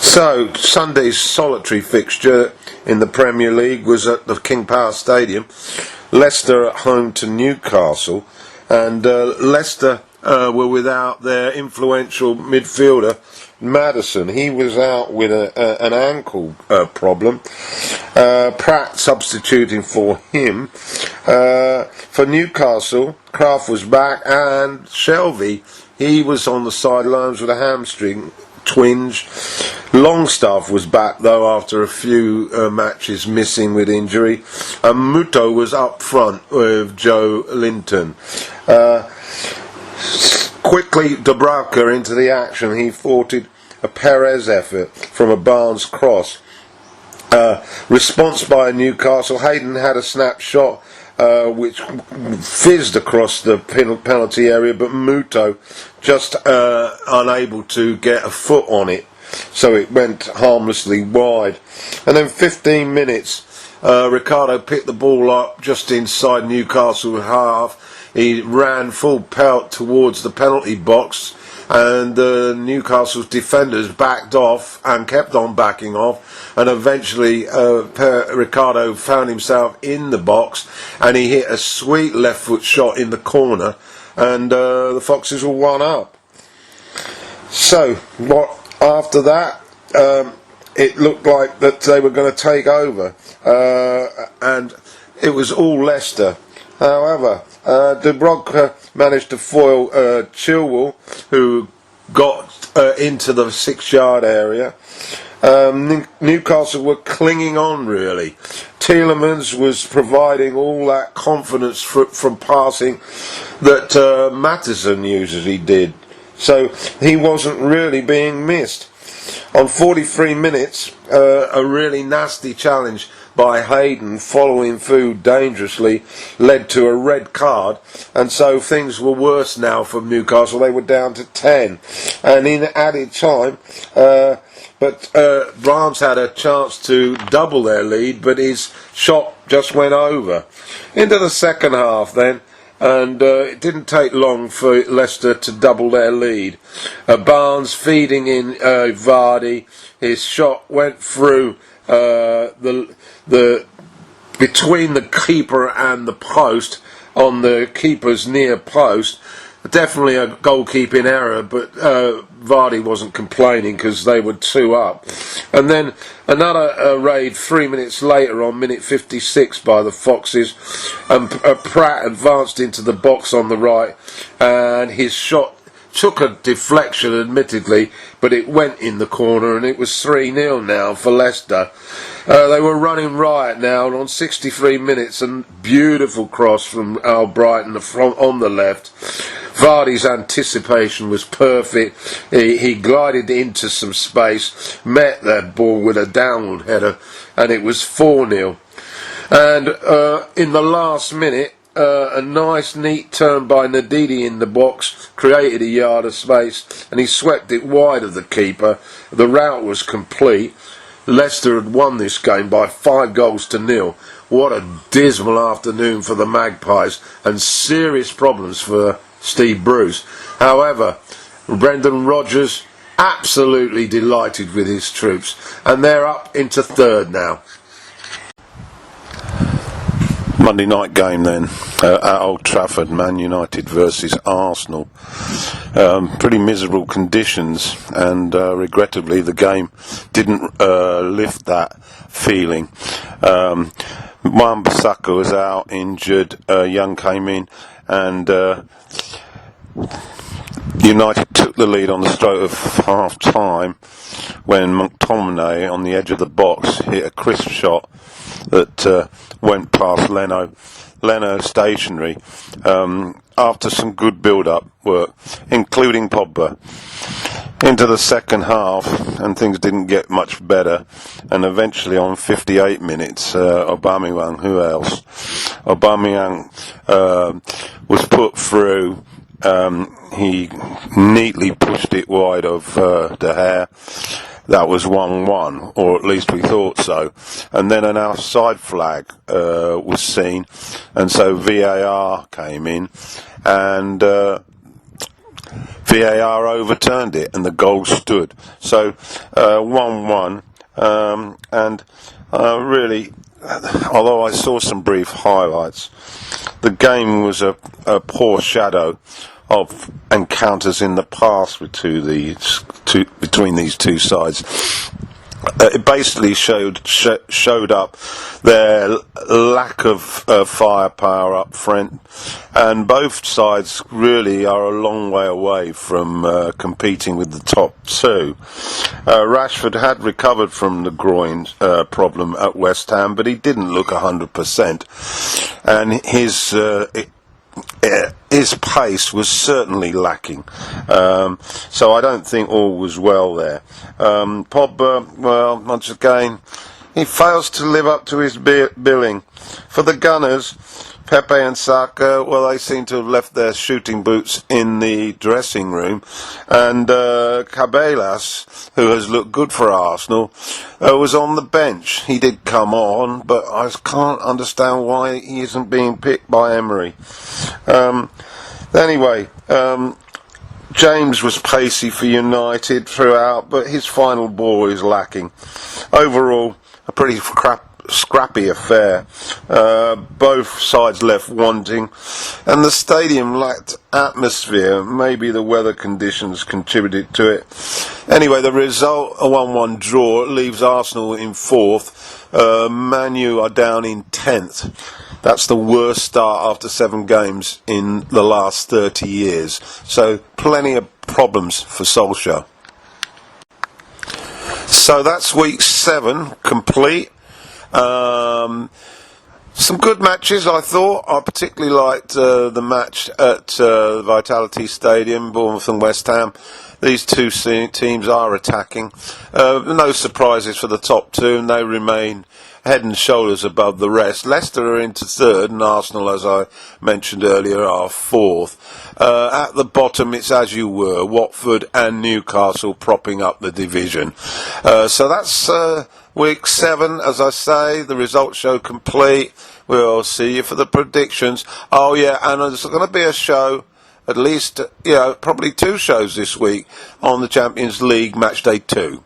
So, Sunday's solitary fixture in the Premier League was at the King Power Stadium. Leicester at home to Newcastle, and Leicester were without their influential midfielder Maddison. He was out with an ankle problem. Pratt substituting for him. For Newcastle, Kraft was back, and Shelby, he was on the sidelines with a hamstring twinge. Longstaff was back though after a few matches missing with injury, and Muto was up front with Joe Linton. Quickly Dubravka into the action. He thwarted a Perez effort from a Barnes cross. Response by Newcastle. Hayden had a snapshot which fizzed across the penalty area, but Muto just unable to get a foot on it, so it went harmlessly wide. And then 15 minutes, Ricardo picked the ball up just inside Newcastle half. He ran full pelt towards the penalty box, and Newcastle's defenders backed off and kept on backing off, and eventually Ricardo found himself in the box, and he hit a sweet left foot shot in the corner, and the Foxes were 1-up. So after that, it looked like that they were going to take over, and it was all Leicester. However, Dubravka managed to foil Chilwell, who got into the 6-yard area. Newcastle were clinging on, really. Tielemans was providing all that confidence from passing that Maddison usually did, so he wasn't really being missed. On 43 minutes, a really nasty challenge by Hayden following through dangerously led to a red card, and so things were worse now for Newcastle. They were down to 10, and in added time, but Barnes had a chance to double their lead, but his shot just went over. Into the second half then, and it didn't take long for Leicester to double their lead. Barnes feeding in Vardy. His shot went through the between the keeper and the post, on the keeper's near post. Definitely a goalkeeping error, but Vardy wasn't complaining because they were 2-up. And then another raid 3 minutes later on minute 56 by the Foxes, and Pratt advanced into the box on the right, and his shot took a deflection admittedly, but it went in the corner, and it was 3-0 now for Leicester. They were running riot now, and on 63 minutes, a beautiful cross from Albrighton on the left. Vardy's anticipation was perfect. He glided into some space, met that ball with a downward header, and it was 4-0. And in the last minute, a nice neat turn by Ndidi in the box created a yard of space, and he swept it wide of the keeper. The rout was complete. Leicester had won this game by 5-0. What a dismal afternoon for the Magpies, and serious problems for Steve Bruce. However, Brendan Rodgers absolutely delighted with his troops, and they're up into third now. Monday night game then at Old Trafford, Man United versus Arsenal. Pretty miserable conditions, and regrettably the game didn't lift that feeling. Wan-Bissaka was out injured, Young came in, and United took the lead on the stroke of half time when McTominay on the edge of the box hit a crisp shot that went past Leno stationary, after some good build-up work, including Pogba. Into the second half, and things didn't get much better, and eventually on 58 minutes, Aubameyang, who else? Aubameyang was put through. He neatly pushed it wide of De Gea. That was 1-1, or at least we thought so. And then an offside flag was seen, and so VAR came in, and VAR overturned it and the goal stood. So 1-1, and really, although I saw some brief highlights, the game was a poor shadow of encounters in the past between these two sides. It basically showed up their lack of firepower up front, and both sides really are a long way away from competing with the top two. Rashford had recovered from the groin problem at West Ham, but he didn't look 100%, and his pace was certainly lacking, so I don't think all was well there. Pogba, well, once again, he fails to live up to his billing. For the Gunners, Pepe and Saka, well, they seem to have left their shooting boots in the dressing room, and Cabellas, who has looked good for Arsenal, was on the bench. He did come on, but I can't understand why he isn't being picked by Emery. Anyway, James was pacey for United throughout, but his final ball is lacking. Overall, a pretty scrappy affair. Both sides left wanting, and the stadium lacked atmosphere. Maybe the weather conditions contributed to it. Anyway, the result, a 1-1 draw, leaves Arsenal in 4th. Man U are down in 10th. That's the worst start after 7 games in the last 30 years. So plenty of problems for Solskjaer. So that's week 7 complete. Some good matches, I thought. I particularly liked the match at Vitality Stadium, Bournemouth and West Ham. These two teams are attacking. No surprises for the top two, and they remain head and shoulders above the rest. Leicester are into 3rd, and Arsenal, as I mentioned earlier, are 4th. At the bottom, it's as you were, Watford and Newcastle propping up the division. So that's week 7, as I say. The results show complete. We'll see you for the predictions. Oh yeah, and there's going to be a show, at least, probably 2 shows this week on the Champions League Matchday 2.